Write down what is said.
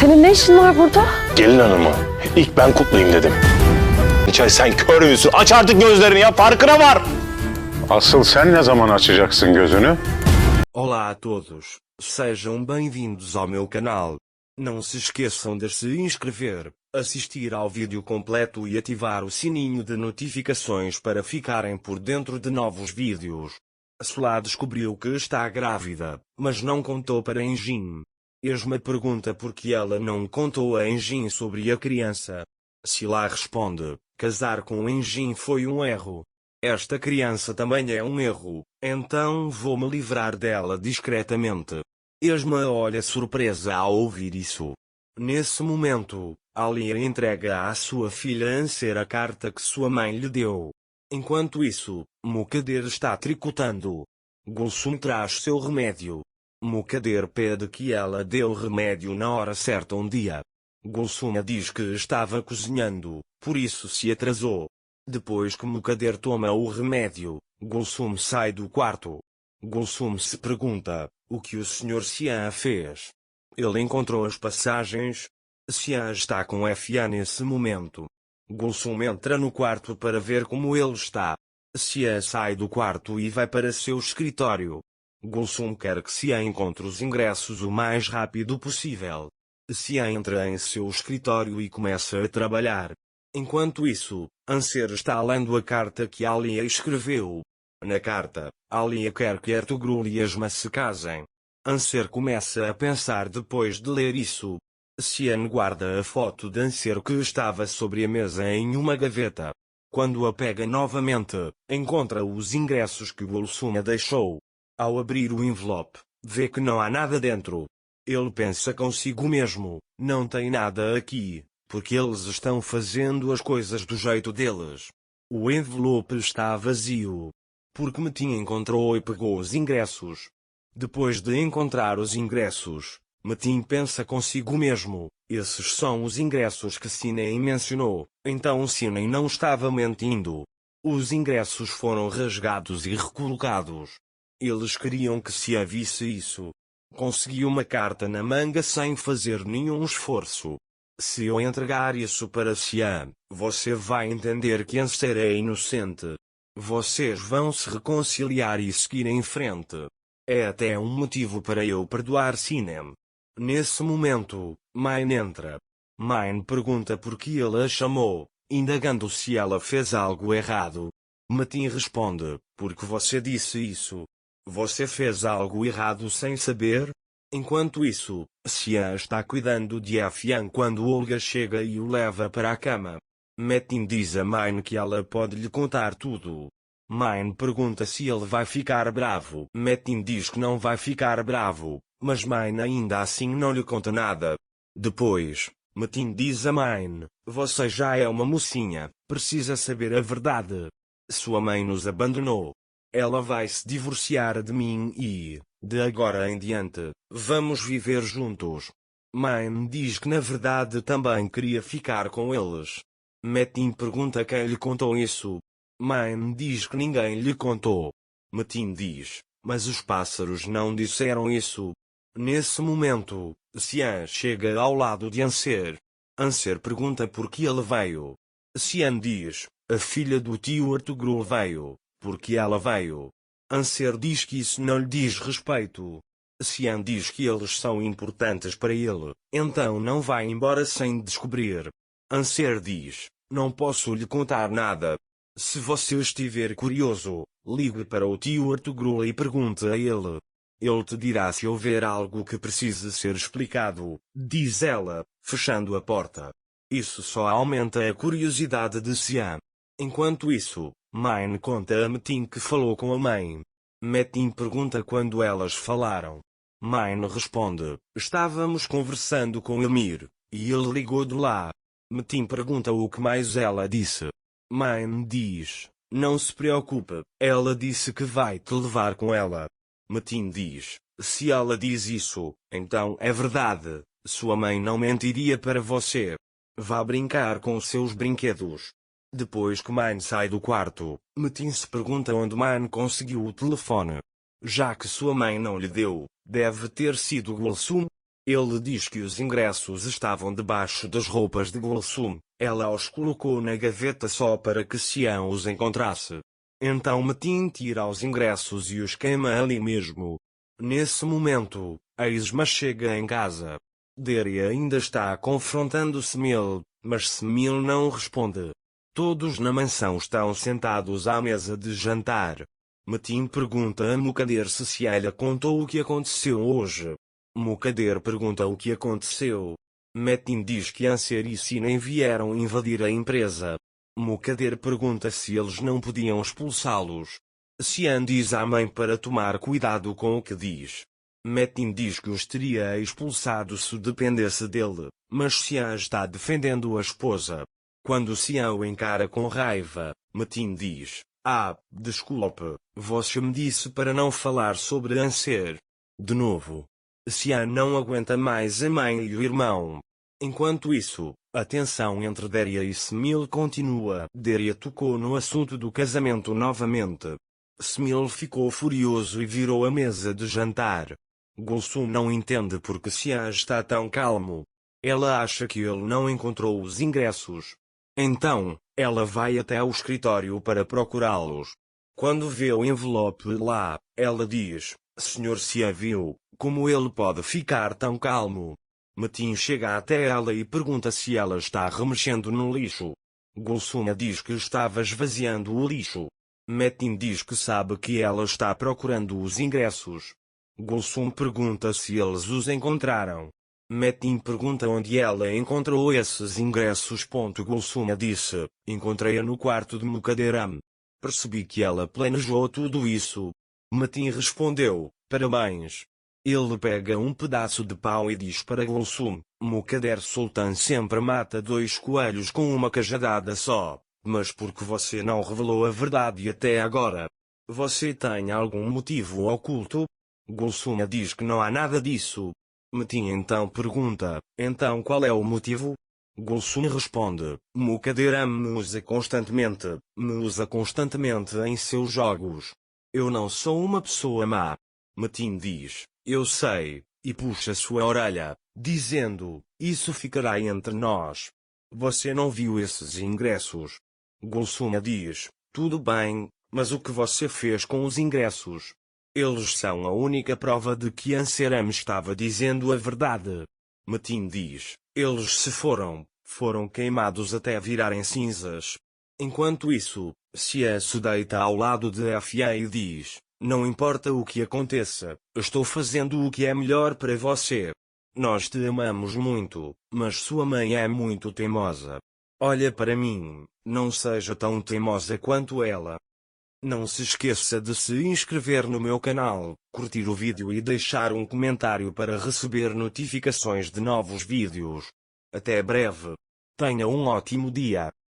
Senin ne işin var burada? Gelin hanımı. İlk ben kutlayayım dedim. Çay sen kör müsün? Aç artık gözlerini ya, farkına var. Asıl sen ne zaman açacaksın gözünü? Olá a todos, sejam bem-vindos ao meu canal. Não se esqueçam de se inscrever, assistir ao vídeo completo e ativar o sininho de notificações para ficarem por dentro de novos vídeos. Solá descobriu que está grávida, mas não contou para Engin. Esma pergunta por que ela não contou a Engin sobre a criança. Sila responde: casar com Engin foi um erro. Esta criança também é um erro, então vou-me livrar dela discretamente. Esma olha surpresa ao ouvir isso. Nesse momento, Alia entrega à sua filha Anser a carta que sua mãe lhe deu. Enquanto isso, Mukader está tricotando. Gulsum traz seu remédio. Mukader pede que ela dê o remédio na hora certa um dia. Gulsum diz que estava cozinhando, por isso se atrasou. Depois que Mukader toma o remédio, Gulsum sai do quarto. Gulsum se pergunta: o que o Sr. Xian fez? Ele encontrou as passagens? Xian está com Fia nesse momento. Gulsum entra no quarto para ver como ele está. Xian sai do quarto e vai para seu escritório. Gulsum quer que Xian encontre os ingressos o mais rápido possível. Xian entra em seu escritório e começa a trabalhar. Enquanto isso, Anser está lendo a carta que Alia escreveu. Na carta, Alia quer que Ertugrul e Esma se casem. Anser começa a pensar depois de ler isso. Xian guarda a foto de Anser que estava sobre a mesa em uma gaveta. Quando a pega novamente, encontra os ingressos que Gulsum deixou. Ao abrir o envelope, vê que não há nada dentro. Ele pensa consigo mesmo: não tem nada aqui, porque eles estão fazendo as coisas do jeito deles. O envelope está vazio. Porque Metin encontrou e pegou os ingressos. Depois de encontrar os ingressos, Metin pensa consigo mesmo: esses são os ingressos que Sinem mencionou, então Sinem não estava mentindo. Os ingressos foram rasgados e recolocados. Eles queriam que Xian visse isso. Consegui uma carta na manga sem fazer nenhum esforço. Se eu entregar isso para Xian, você vai entender que Anser é inocente. Vocês vão se reconciliar e seguir em frente. É até um motivo para eu perdoar Sinem. Nesse momento, Mine entra. Mine pergunta por que ele a chamou, indagando se ela fez algo errado. Metin responde: porque você disse isso. Você fez algo errado sem saber? Enquanto isso, Xian está cuidando de Fian quando Olga chega e o leva para a cama. Metin diz a Mine que ela pode lhe contar tudo. Mine pergunta se ele vai ficar bravo. Metin diz que não vai ficar bravo, mas Mine ainda assim não lhe conta nada. Depois, Metin diz a Mine: você já é uma mocinha, precisa saber a verdade. Sua mãe nos abandonou. Ela vai se divorciar de mim e, de agora em diante, vamos viver juntos. Mine diz que na verdade também queria ficar com eles. Metin pergunta quem lhe contou isso. Mine diz que ninguém lhe contou. Metin diz: mas os pássaros não disseram isso. Nesse momento, Xian chega ao lado de Anser. Anser pergunta por que ele veio. Xian diz: a filha do tio Ertugrul veio. Porque ela veio. Anser diz que isso não lhe diz respeito. Xian diz que eles são importantes para ele, então não vai embora sem descobrir. Anser diz: não posso lhe contar nada. Se você estiver curioso, ligue para o tio Ertugrul e pergunte a ele. Ele te dirá se houver algo que precise ser explicado, diz ela, fechando a porta. Isso só aumenta a curiosidade de Xian. Enquanto isso, Mine conta a Metin que falou com a mãe. Metin pergunta quando elas falaram. Mine responde: estávamos conversando com Emir, e ele ligou de lá. Metin pergunta o que mais ela disse. Mine diz: não se preocupe, ela disse que vai te levar com ela. Metin diz: se ela diz isso, então é verdade, sua mãe não mentiria para você. Vá brincar com seus brinquedos. Depois que Mine sai do quarto, Metin se pergunta onde Mine conseguiu o telefone. Já que sua mãe não lhe deu, deve ter sido Gulsum. Ele diz que os ingressos estavam debaixo das roupas de Gulsum. Ela os colocou na gaveta só para que Xian os encontrasse. Então Metin tira os ingressos e os queima ali mesmo. Nesse momento, a Isma chega em casa. Deria ainda está confrontando Semil, mas Semil não responde. Todos na mansão estão sentados à mesa de jantar. Metin pergunta a Mukader se ela contou o que aconteceu hoje. Mukader pergunta o que aconteceu. Metin diz que Anser e Sinem vieram invadir a empresa. Mukader pergunta se eles não podiam expulsá-los. Xian diz à mãe para tomar cuidado com o que diz. Metin diz que os teria expulsado se dependesse dele, mas Xian está defendendo a esposa. Quando Xian o encara com raiva, Metin diz: desculpe, você me disse para não falar sobre Anser. De novo. Xian não aguenta mais a mãe e o irmão. Enquanto isso, a tensão entre Deria e Semil continua. Deria tocou no assunto do casamento novamente. Semil ficou furioso e virou a mesa de jantar. Gulsum não entende porque Xian está tão calmo. Ela acha que ele não encontrou os ingressos. Então, ela vai até o escritório para procurá-los. Quando vê o envelope lá, ela diz: Sr. Xian viu, como ele pode ficar tão calmo? Metin chega até ela e pergunta se ela está remexendo no lixo. Gulsum diz que estava esvaziando o lixo. Metin diz que sabe que ela está procurando os ingressos. Gulsum pergunta se eles os encontraram. Metin pergunta onde ela encontrou esses ingressos. Gulsum disse: encontrei-a no quarto de Mukaderam. Percebi que ela planejou tudo isso. Metin respondeu: parabéns. Ele pega um pedaço de pau e diz para Gulsum: Mukader Sultan sempre mata 2 coelhos com uma cajadada só, mas porque você não revelou a verdade até agora? Você tem algum motivo oculto? Gulsum diz que não há nada disso. Metin então pergunta: então qual é o motivo? Gulsum responde: Mukaderam me usa constantemente em seus jogos. Eu não sou uma pessoa má. Metin diz: eu sei, e puxa sua orelha, dizendo: isso ficará entre nós. Você não viu esses ingressos? Gulsum diz: tudo bem, mas o que você fez com os ingressos? Eles são a única prova de que Anseram estava dizendo a verdade. Metin diz: eles se foram queimados até virarem cinzas. Enquanto isso, Xian se deita ao lado de Fia e diz: não importa o que aconteça, estou fazendo o que é melhor para você. Nós te amamos muito, mas sua mãe é muito teimosa. Olha para mim, não seja tão teimosa quanto ela. Não se esqueça de se inscrever no meu canal, curtir o vídeo e deixar um comentário para receber notificações de novos vídeos. Até breve. Tenha um ótimo dia.